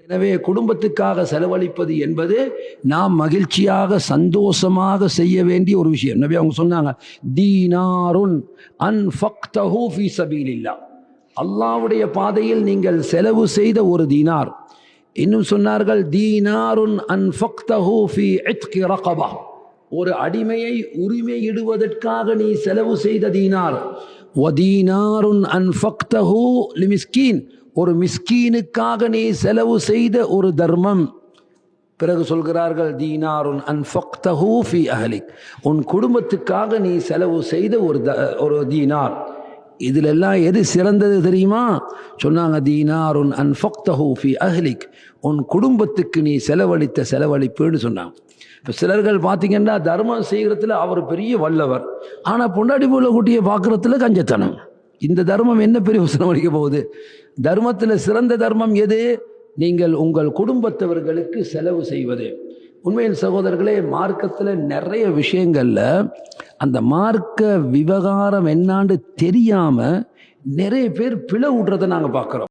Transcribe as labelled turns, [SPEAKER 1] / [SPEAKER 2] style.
[SPEAKER 1] எனவே குடும்பத்துக்காக செலவழிப்பது என்பது நாம் மகிழ்ச்சியாக சந்தோஷமாக செய்ய வேண்டிய ஒரு விஷயம். நபி அவங்க சொன்னாங்க, தீனாருன் அன்ஃபக்தஹு ஃபீ சபீலில்லாஹ், அல்லாஹ்வுடைய பாதையில் நீங்கள் செலவு செய்த ஒரு தீனார். இன்னும் சொன்னார்கள், தீனாருன் அன்ஃபக்தஹு ஃபீ இத்கி ரகபா, ஒரு அடிமையை உரிமையிடுவதற்காக நீ செலவு செய்த தீனார். வதீனாருன் அன்ஃபக்தஹு லிமிஸ்கீன், ஒரு மிஸ்கீனுக்காக நீ செலவு செய்த ஒரு தர்மம். பிறகு சொல்கிறார்கள், தீனாருன் அன்ஃபக்தஹு ஃபீ அஹ்லிக், உன் குடும்பத்துக்காக நீ செலவு செய்த ஒரு தீனார். இதிலெல்லாம் எது சிறந்தது தெரியுமா? சொன்னாங்க, தீனாருன் அன்ஃபக்தஹு ஃபீ அஹ்லிக், உன் குடும்பத்துக்கு நீ செலவழித்த செலவழிப்புன்னு சொன்னாங்க. இப்போ சிலர்கள் பார்த்தீங்கன்னா தர்மம் செய்கிறதுல அவர் பெரிய வல்லவர், ஆனால் பொண்டாடி போல குட்டியை பார்க்குறதுல கஞ்சத்தனம். இந்த தர்மம் என்ன பெரிய செலவழிக்க போகுது? தர்மத்தில் சிறந்த தர்மம் எது? நீங்கள் உங்கள் குடும்பத்தவர்களுக்கு செலவு செய்வது. உண்மையில் சகோதரர்களே, மார்க்கத்தில் நிறைய விஷயங்களில் அந்த மார்க்க விவகாரம் என்னான்னு தெரியாமல் நிறைய பேர் பிளவு விடுறதை நாங்கள் பார்க்குறோம்.